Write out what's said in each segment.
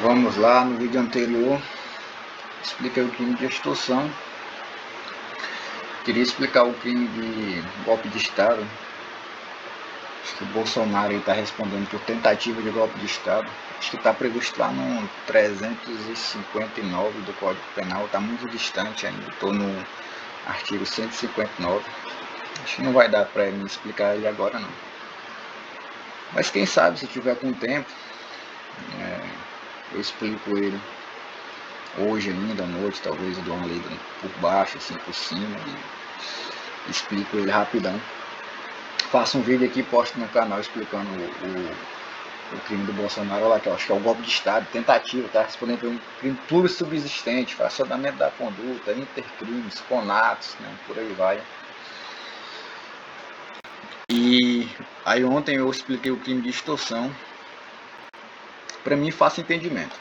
Vamos lá, no vídeo anterior expliquei o crime de extorsão. Queria explicar o crime de golpe de Estado. Acho que o Bolsonaro está respondendo por tentativa de golpe de Estado. Acho que está previsto lá no 359 do Código Penal. Está muito distante ainda, estou no artigo 159. Acho que não vai dar para me explicar ele agora não. Mas quem sabe, se tiver com tempo, eu explico ele hoje ainda à noite. Talvez eu dou uma lida por baixo, assim, por cima, e explico ele rapidão. Faço um vídeo aqui, posto no canal explicando o crime do Bolsonaro. Olha lá, que eu acho que é o golpe de Estado, tentativa, tá respondendo por um crime plurissubsistente, fracionamento da conduta, intercrimes, conatos, né, por aí vai. E aí ontem eu expliquei o crime de extorsão. Para mim, fácil entendimento.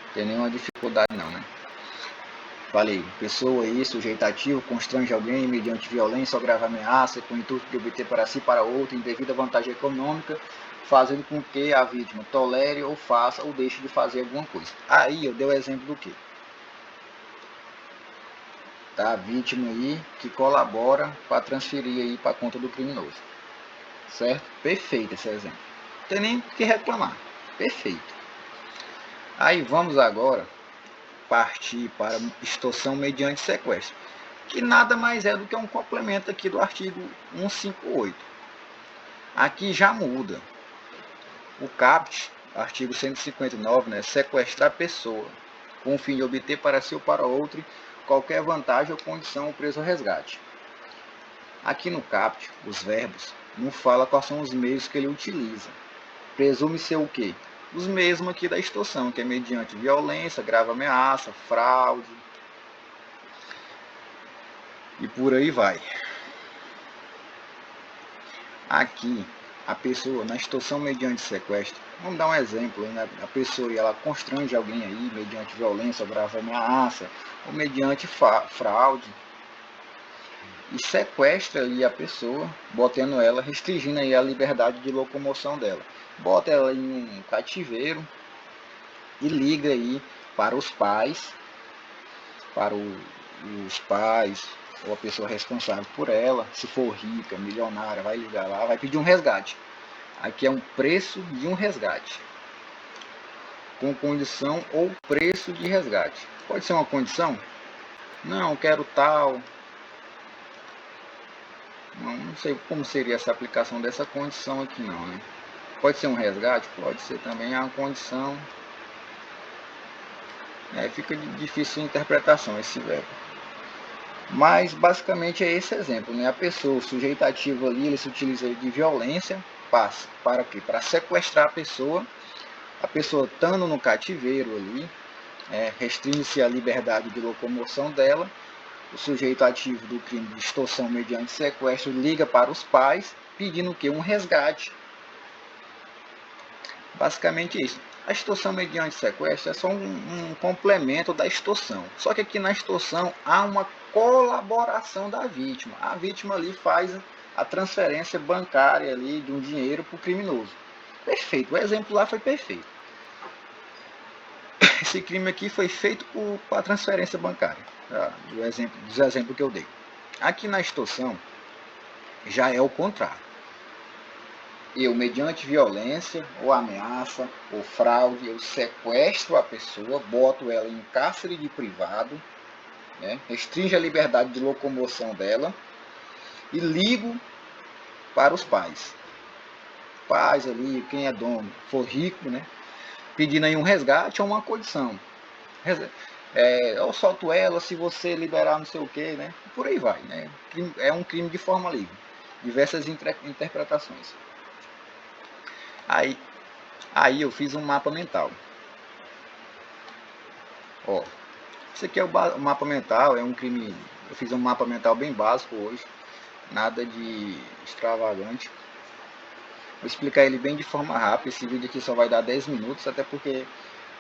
Não tem nenhuma dificuldade não, né? Falei, pessoa aí, sujeito ativo, constrange alguém mediante violência ou grave ameaça, com o intuito de obter para si e para outro indevida vantagem econômica, fazendo com que a vítima tolere ou faça ou deixe de fazer alguma coisa. Aí eu dei o exemplo do quê? Tá, a vítima aí que colabora para transferir aí para a conta do criminoso. Certo? Perfeito esse exemplo. Não tem nem o que reclamar. Perfeito. Aí vamos agora partir para extorsão mediante sequestro, que nada mais é do que um complemento aqui do artigo 158. Aqui já muda. O caput, artigo 159, né, sequestrar pessoa, com o fim de obter para si ou para outro qualquer vantagem ou condição ou preço ou resgate. Aqui no caput, os verbos, não fala quais são os meios que ele utiliza. Presume ser o quê? Os mesmos aqui da extorsão, que é mediante violência, grave ameaça, fraude, e por aí vai. Aqui, a pessoa, na extorsão mediante sequestro, vamos dar um exemplo, né? A pessoa ela constrange alguém aí mediante violência, grave ameaça, ou mediante fraude, e sequestra ali a pessoa, botando ela, restringindo aí a liberdade de locomoção dela. Bota ela em um cativeiro e liga aí para os pais, ou a pessoa responsável por ela, se for rica, milionária, vai ligar lá, vai pedir um resgate. Aqui é um preço de um resgate, com condição ou preço de resgate. Pode ser uma condição? Não, quero tal. Não sei como seria essa aplicação dessa condição aqui não, né? Pode ser um resgate? Pode ser também uma condição. Fica difícil a interpretação esse verbo. Mas basicamente é esse exemplo, né? A pessoa, o sujeito ativo ali, ele se utiliza de violência para quê? Para sequestrar a pessoa estando no cativeiro ali, restringe-se a liberdade de locomoção dela. O sujeito ativo do crime de extorsão mediante sequestro liga para os pais pedindo o quê? Um resgate. Basicamente isso. A extorsão mediante sequestro é só um complemento da extorsão. Só que aqui na extorsão há uma colaboração da vítima. A vítima ali faz a transferência bancária ali de um dinheiro para o criminoso. Perfeito, o exemplo lá foi perfeito. Esse crime aqui foi feito por a transferência bancária, dos exemplos que eu dei. Aqui na extorsão já é o contrário. Eu, mediante violência, ou ameaça, ou fraude, eu sequestro a pessoa, boto ela em cárcere de privado, né, restringe a liberdade de locomoção dela e ligo para os pais. Pais ali, quem é dono, for rico, né, pedindo aí um resgate ou uma condição. Eu solto ela se você liberar não sei o que, né, por aí vai, né. É um crime de forma livre, diversas interpretações. Aí eu fiz um mapa mental. Ó, esse aqui é o mapa mental, é um crime. Eu fiz um mapa mental bem básico hoje, nada de extravagante. Vou explicar ele bem de forma rápida. Esse vídeo aqui só vai dar 10 minutos, até porque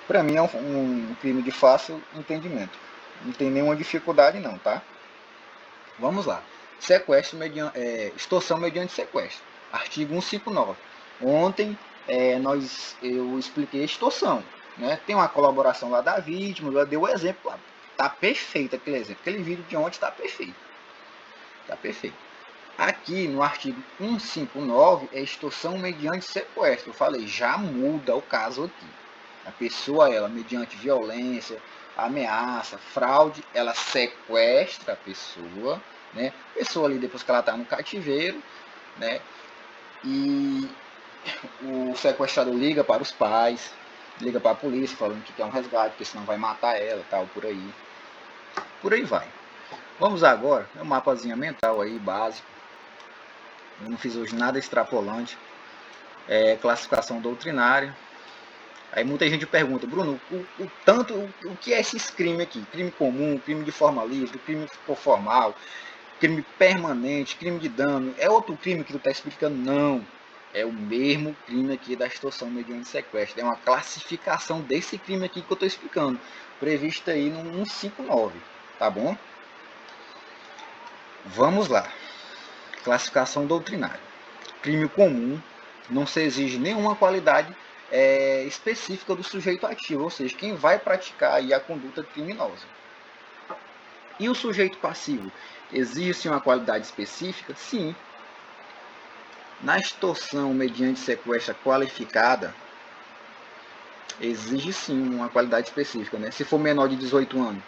pra mim é um crime de fácil entendimento. Não tem nenhuma dificuldade não, tá? Vamos lá. Sequestro extorsão mediante sequestro. Artigo 159. Ontem eu expliquei a extorsão, né? Tem uma colaboração lá da vítima, ela deu o exemplo lá. Tá perfeito aquele exemplo. Aquele vídeo de ontem está perfeito. Tá perfeito. Aqui no artigo 159 é extorsão mediante sequestro. Eu falei, já muda o caso aqui. A pessoa, ela, mediante violência, ameaça, fraude, ela sequestra a pessoa, né? A pessoa ali, depois que ela está no cativeiro, né? E o sequestrador liga para os pais, liga para a polícia, falando que quer um resgate, porque senão vai matar ela, tal, por aí. Por aí vai. Vamos agora, é um mapazinho mental aí, básico. Eu não fiz hoje nada extrapolante. Classificação doutrinária. Aí muita gente pergunta, Bruno, o que é esses crimes aqui? Crime comum, crime de forma livre, crime formal, crime permanente, crime de dano. É outro crime que tu está explicando? Não. É o mesmo crime aqui da extorsão mediante sequestro. É uma classificação desse crime aqui que eu estou explicando. Prevista aí no 159. Tá bom? Vamos lá. Classificação doutrinária. Crime comum. Não se exige nenhuma qualidade específica do sujeito ativo. Ou seja, quem vai praticar aí a conduta criminosa. E o sujeito passivo? Existe uma qualidade específica? Sim. Na extorsão mediante sequestro qualificada, exige sim uma qualidade específica, né? Se for menor de 18 anos,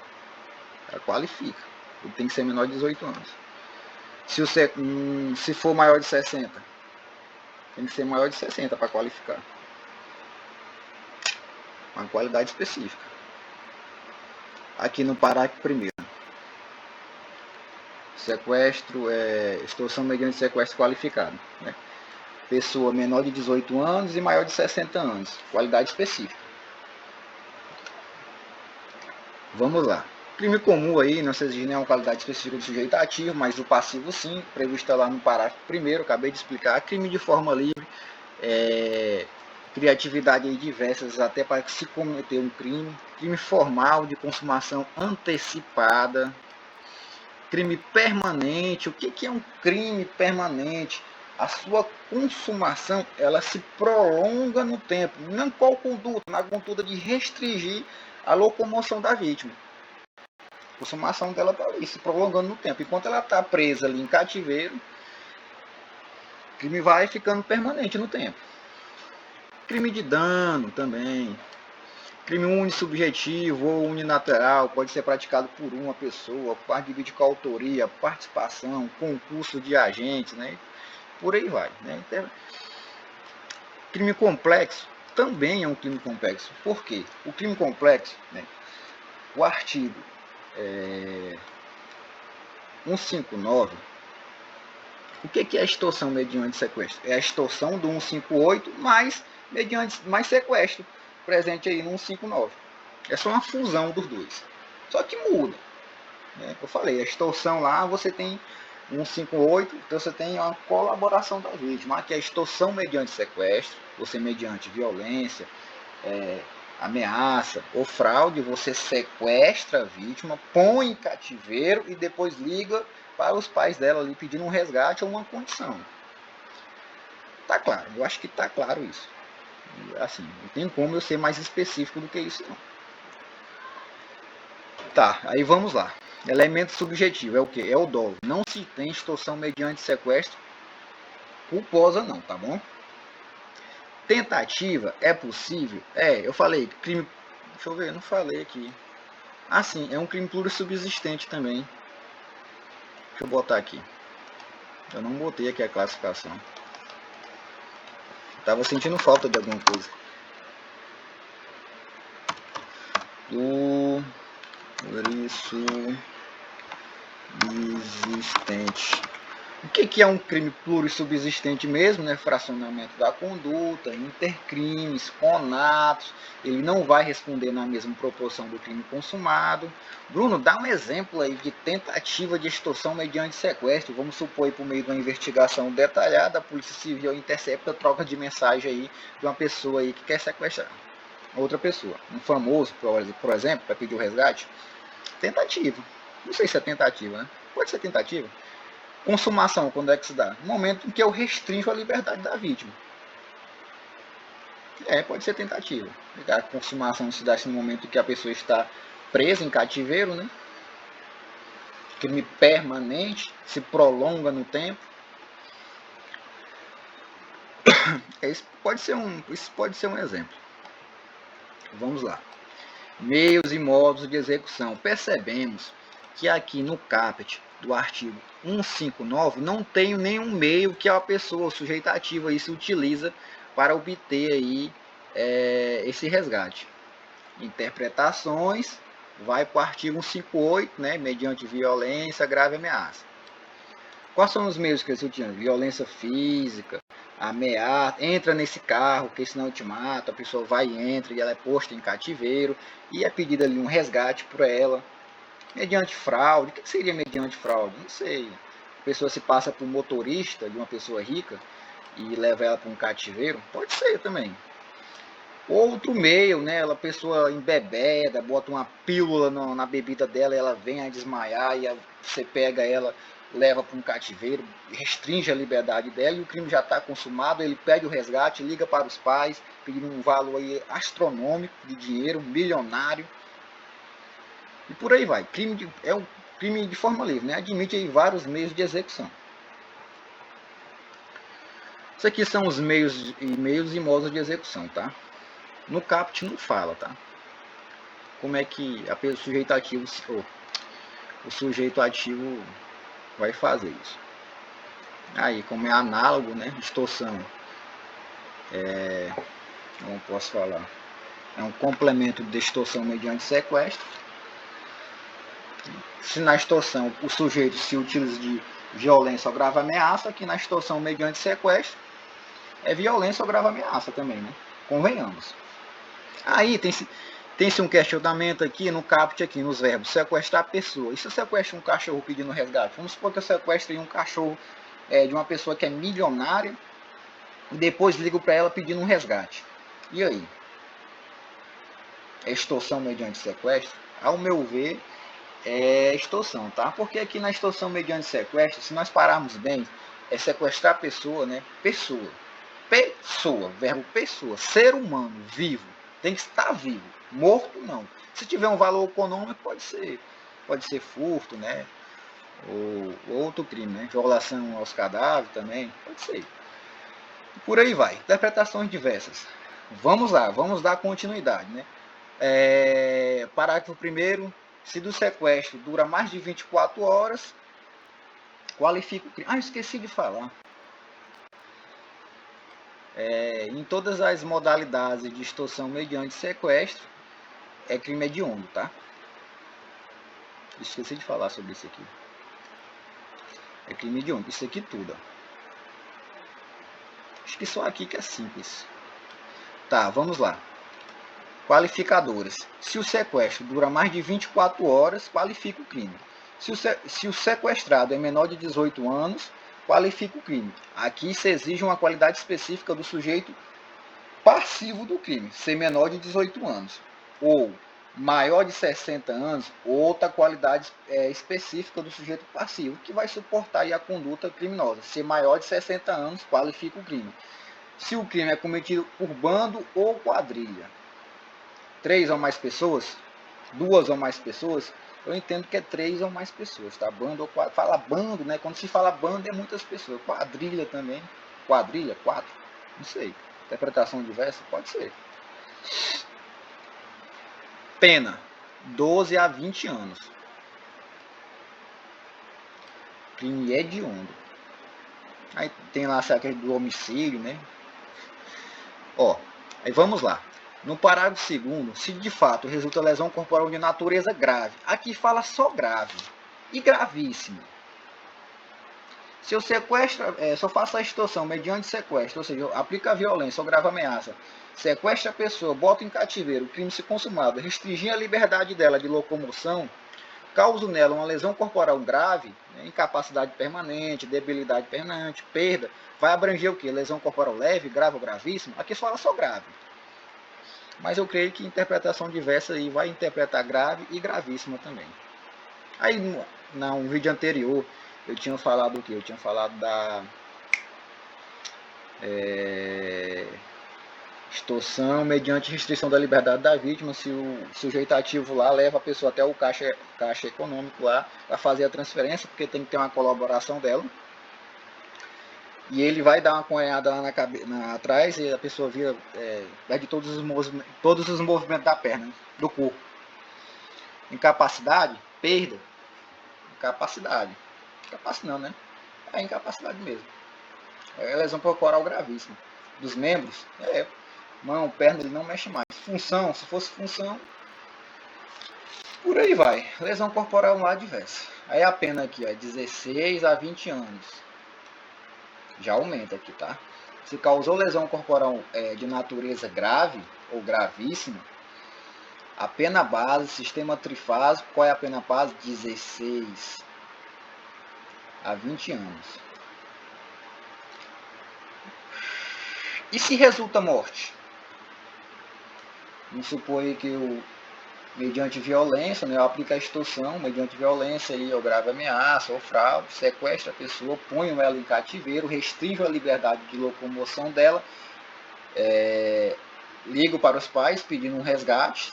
ela qualifica. Ele tem que ser menor de 18 anos. Se for maior de 60, tem que ser maior de 60 para qualificar. Uma qualidade específica. Aqui no parágrafo 1º. Sequestro, extorsão mediante sequestro qualificado, né? Pessoa menor de 18 anos e maior de 60 anos. Qualidade específica. Vamos lá. Crime comum aí, não se exige nenhuma qualidade específica do sujeito ativo, mas o passivo sim, previsto lá no parágrafo 1º, acabei de explicar. Crime de forma livre, criatividade aí diversas até para se cometer um crime. Crime formal de consumação antecipada. Crime permanente. O que é um crime permanente? A sua consumação, ela se prolonga no tempo. Não qual conduta, na conduta de restringir a locomoção da vítima. A consumação dela está ali, se prolongando no tempo. Enquanto ela está presa ali em cativeiro, o crime vai ficando permanente no tempo. Crime de dano também. Crime unissubjetivo ou unilateral pode ser praticado por uma pessoa, parte divide com autoria, participação, concurso de agentes, né? Por aí vai, né? Crime complexo também é um crime complexo. Por quê? O crime complexo, né? O artigo 159, o que é a extorsão mediante sequestro? É a extorsão do 158 mais sequestro, presente aí no 159. É só uma fusão dos dois. Só que muda, né? Eu falei, a extorsão lá você tem 158, então você tem uma colaboração da vítima. Aqui é a extorsão mediante sequestro, você mediante violência, ameaça ou fraude, você sequestra a vítima, põe em cativeiro e depois liga para os pais dela ali pedindo um resgate ou uma condição. Tá claro, eu acho que tá claro isso. Assim, não tem como eu ser mais específico do que isso não. Tá, aí vamos lá. Elemento subjetivo é o que? É o dolo. Não se tem extorsão mediante sequestro culposa não, tá bom? Tentativa é possível? Eu falei, crime... Deixa eu ver, eu não falei aqui. Ah, sim, é um crime plurissubsistente também. Deixa eu botar aqui. Eu não botei aqui a classificação. Tava sentindo falta de alguma coisa. Plurissubsistente. O que é um crime plurissubsistente mesmo, né? Fracionamento da conduta, intercrimes, conatos. Ele não vai responder na mesma proporção do crime consumado. Bruno, dá um exemplo aí de tentativa de extorsão mediante sequestro. Vamos supor aí por meio de uma investigação detalhada, a Polícia Civil intercepta, troca de mensagem aí de uma pessoa aí que quer sequestrar outra pessoa. Um famoso, por exemplo, para pedir o resgate. Tentativa. Não sei se é tentativa, né? Pode ser tentativa. Consumação, quando é que se dá? No momento em que eu restringo a liberdade da vítima. Pode ser tentativa. A consumação se dá no momento que a pessoa está presa em cativeiro, né? Crime permanente, se prolonga no tempo. Isso pode ser um exemplo. Vamos lá. Meios e modos de execução. Percebemos que aqui no caput do artigo 159 não tem nenhum meio que a pessoa, o sujeito ativo, aí se utiliza para obter aí, esse resgate. Interpretações, vai para o artigo 158, né, mediante violência, grave ameaça. Quais são os meios que eles utilizam? Violência física, ameaça, entra nesse carro, que senão eu te mato, a pessoa vai e entra e ela é posta em cativeiro e é pedido ali um resgate para ela. Mediante fraude, o que seria mediante fraude? Não sei. A pessoa se passa por motorista de uma pessoa rica e leva ela para um cativeiro? Pode ser também. Outro meio, né? A pessoa embebeda, bota uma pílula na bebida dela, ela vem a desmaiar e você pega ela, leva para um cativeiro, restringe a liberdade dela e o crime já está consumado, ele pede o resgate, liga para os pais, pedindo um valor aí astronômico de dinheiro, milionário. E por aí vai. É um crime de forma livre, né? Admite aí vários meios de execução. Isso aqui são os meios e modos de execução, tá? No caput não fala, tá? Como é que o sujeito ativo, vai fazer isso. Aí, como é análogo, né? Extorsão. Não posso falar. É um complemento de extorsão mediante sequestro. Se na extorsão o sujeito se utiliza de violência ou grave ameaça, aqui na extorsão mediante sequestro é violência ou grave ameaça também, né? Convenhamos. Aí tem-se um questionamento aqui no caput, aqui nos verbos, sequestrar a pessoa. E se eu sequestro um cachorro pedindo resgate? Vamos supor que eu sequestre um cachorro de uma pessoa que é milionária e depois ligo para ela pedindo um resgate. E aí? É extorsão mediante sequestro? Ao meu ver, é extorsão, tá? Porque aqui na extorsão mediante sequestro, se nós pararmos bem, é sequestrar a pessoa, né? Pessoa, verbo pessoa, ser humano, vivo, tem que estar vivo, morto não. Se tiver um valor econômico, pode ser furto, né? Ou outro crime, né? Violação aos cadáveres também, pode ser. Por aí vai, interpretações diversas. Vamos lá, vamos dar continuidade, né? Parágrafo 1º, se do sequestro dura mais de 24 horas, qualifica o crime. Esqueci de falar. Em todas as modalidades de extorsão mediante sequestro, é crime hediondo, tá? Esqueci de falar sobre isso aqui. É crime hediondo, isso aqui tudo. Acho que só aqui que é simples. Tá, vamos lá. Qualificadores. Se o sequestro dura mais de 24 horas, qualifica o crime. Se o sequestrado é menor de 18 anos, qualifica o crime. Aqui se exige uma qualidade específica do sujeito passivo do crime, ser menor de 18 anos. Ou maior de 60 anos, outra qualidade específica do sujeito passivo, que vai suportar aí a conduta criminosa. Ser maior de 60 anos, qualifica o crime. Se o crime é cometido por bando ou quadrilha. 3 ou mais pessoas, 2 ou mais pessoas, eu entendo que é 3 ou mais pessoas, tá? Bando ou quadrilha. Fala bando, né? Quando se fala bando é muitas pessoas. Quadrilha também. Quadrilha, 4, não sei. Interpretação diversa, pode ser. Pena, 12 a 20 anos. Crime hediondo. Aí tem lá a questão do homicídio, né? Aí vamos lá. No parágrafo 2º, se de fato resulta lesão corporal de natureza grave. Aqui fala só grave e gravíssimo. Se eu sequestro, se eu faço a extorsão mediante sequestro, ou seja, aplica a violência ou grave ameaça, sequestra a pessoa, bota em cativeiro, o crime se consumado, restringir a liberdade dela de locomoção, causa nela uma lesão corporal grave, né, incapacidade permanente, debilidade permanente, perda, vai abranger o quê? Lesão corporal leve, grave ou gravíssima? Aqui fala só grave. Mas eu creio que interpretação diversa aí vai interpretar grave e gravíssima também. Aí, no vídeo anterior, eu tinha falado o quê? Eu tinha falado Extorsão mediante restrição da liberdade da vítima, se o sujeito ativo lá leva a pessoa até o caixa econômico lá para fazer a transferência, porque tem que ter uma colaboração dela. E ele vai dar uma cunhada lá atrás e a pessoa vira, perde todos os movimentos da perna, do corpo. Incapacidade, perda. Incapacidade. Incapacidade não, né? É incapacidade mesmo. É lesão corporal gravíssima. Dos membros, mão, perna, ele não mexe mais. Função, se fosse função, por aí vai. Lesão corporal lá diversa. Aí a pena aqui, ó, 16 a 20 anos. Já aumenta aqui, tá? Se causou lesão corporal de natureza grave ou gravíssima, a pena base, sistema trifásico, qual é a pena base? 16 a 20 anos. E se resulta morte? Vamos supor aí que mediante violência, né, eu aplico a extorsão, mediante violência, aí, ou grave ameaça, ou fraude, sequestra a pessoa, ponho ela em cativeiro, restringo a liberdade de locomoção dela, ligo para os pais pedindo um resgate,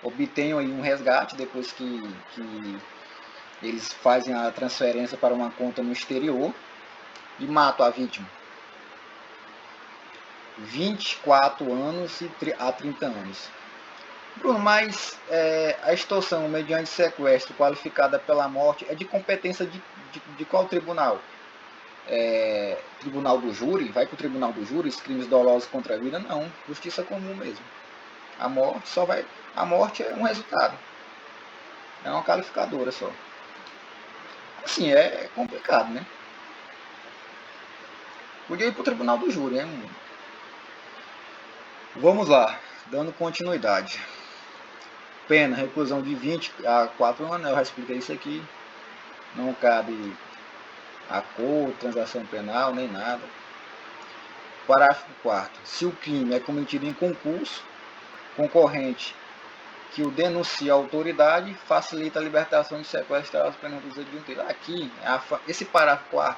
obtenho aí um resgate depois que eles fazem a transferência para uma conta no exterior e mato a vítima. 24 anos a 30 anos. Bruno, mas a extorsão mediante sequestro qualificada pela morte é de competência de qual tribunal? Tribunal do júri? Vai para o tribunal do júri, os crimes dolosos contra a vida? Não, justiça comum mesmo. A morte é um resultado. É uma qualificadora só. Assim, é complicado, né? Podia ir para o tribunal do júri, hein? Vamos lá, dando continuidade. Pena, reclusão de 20 a 4 anos, eu já expliquei isso aqui. Não cabe acordo, transação penal, nem nada. Parágrafo 4º. Se o crime é cometido em concurso, concorrente que o denuncia a autoridade facilita a libertação de sequestrados pela dúvida de um terceiro. Aqui, esse parágrafo 4º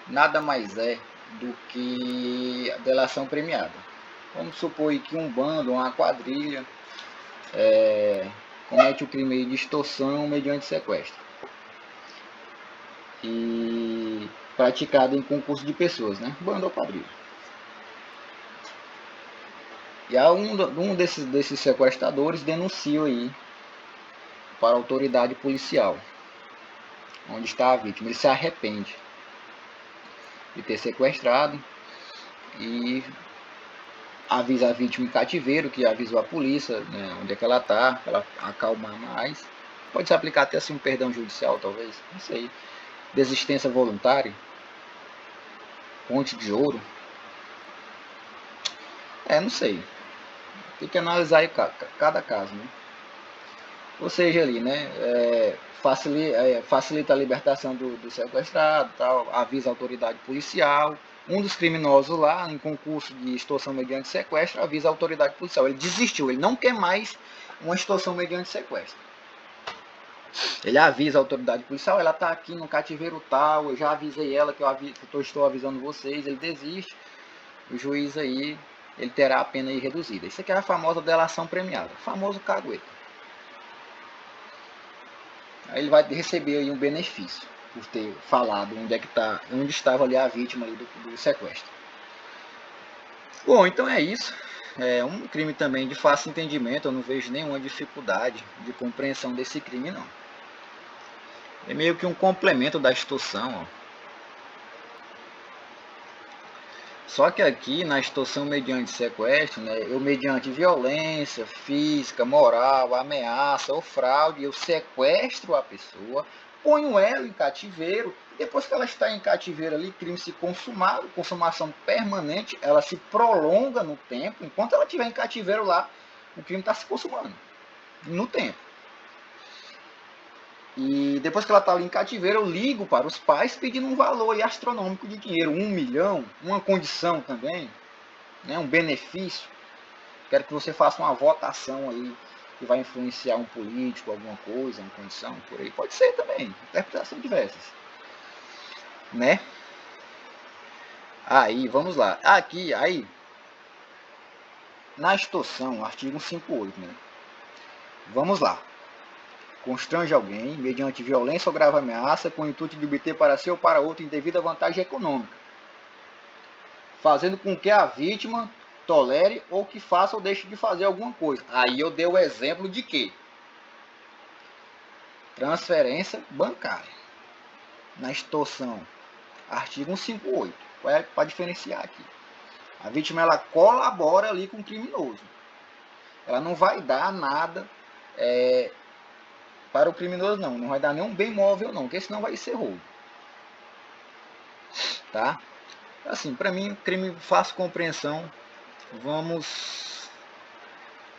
nada mais é do que a delação premiada. Vamos supor que um bando, uma quadrilha, comete o crime de extorsão mediante sequestro. E praticado em concurso de pessoas, né? Bando ou quadrilha. E um desses sequestradores denuncia aí para a autoridade policial onde está a vítima. Ele se arrepende de ter sequestrado e avisa a vítima em cativeiro, que avisou a polícia, né, onde é que ela está, para ela acalmar mais. Pode se aplicar até assim um perdão judicial, talvez, não sei. Desistência voluntária, ponte de ouro. Não sei. Tem que analisar aí cada caso, né? Ou seja, ali, né, facilita a libertação do sequestrado, tal, avisa a autoridade policial. Um dos criminosos lá, em concurso de extorsão mediante sequestro, avisa a autoridade policial. Ele desistiu, ele não quer mais uma extorsão mediante sequestro. Ele avisa a autoridade policial, ela está aqui no cativeiro tal, eu já avisei ela que eu estou avisando vocês, ele desiste. O juiz aí, ele terá a pena aí reduzida. Isso aqui é a famosa delação premiada, o famoso cagueta. Aí ele vai receber aí um benefício por ter falado onde estava ali a vítima ali do sequestro. Bom, então é isso. É um crime também de fácil entendimento, eu não vejo nenhuma dificuldade de compreensão desse crime, não. É meio que um complemento da extorsão, ó. Só que aqui na extorsão mediante sequestro, né, eu mediante violência física, moral, ameaça ou fraude, eu sequestro a pessoa, ponho ela em cativeiro, e depois que ela está em cativeiro ali, crime se consumado, consumação permanente, ela se prolonga no tempo, enquanto ela estiver em cativeiro lá, o crime está se consumando no tempo. E depois que ela está ali em cativeiro, eu ligo para os pais pedindo um valor astronômico de dinheiro, 1 milhão, uma condição também, né, um benefício. Quero que você faça uma votação aí que vai influenciar um político, alguma coisa, uma condição, por aí. Pode ser também, interpretação diversas, né? Aí, vamos lá. Aqui, aí, na extorsão, artigo 158, né? Vamos lá. Constrange alguém, mediante violência ou grave ameaça, com o intuito de obter para si ou para outro indevida vantagem econômica, fazendo com que a vítima tolere ou que faça ou deixe de fazer alguma coisa. Aí eu dei o exemplo de quê? Transferência bancária. Na extorsão, artigo 158. Para diferenciar aqui. A vítima ela colabora ali com o criminoso. Ela não vai dar nada para o criminoso, não. Não vai dar nenhum bem móvel, não, porque senão vai ser roubo. Tá? Assim, para mim, crime fácil compreensão. Vamos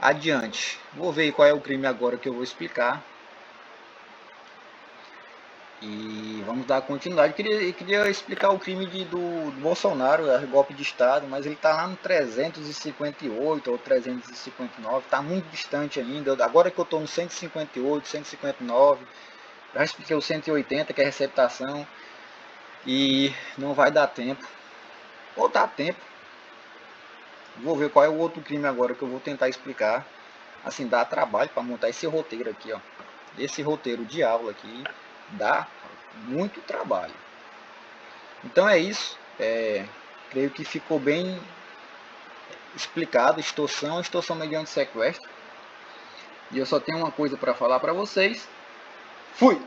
adiante. Vou ver qual é o crime agora que eu vou explicar. E vamos dar continuidade. Eu queria explicar o crime do Bolsonaro, golpe de Estado, mas ele está lá no 358 ou 359, está muito distante ainda. Agora que eu estou no 158, 159, já expliquei o 180, que é receptação, e não vai dar tempo. Ou dá tempo. Vou ver qual é o outro crime agora que eu vou tentar explicar. Assim, dá trabalho para montar esse roteiro aqui, ó. Esse roteiro de aula aqui dá muito trabalho. Então é isso. Creio que ficou bem explicado. Extorsão mediante sequestro. E eu só tenho uma coisa para falar para vocês. Fui!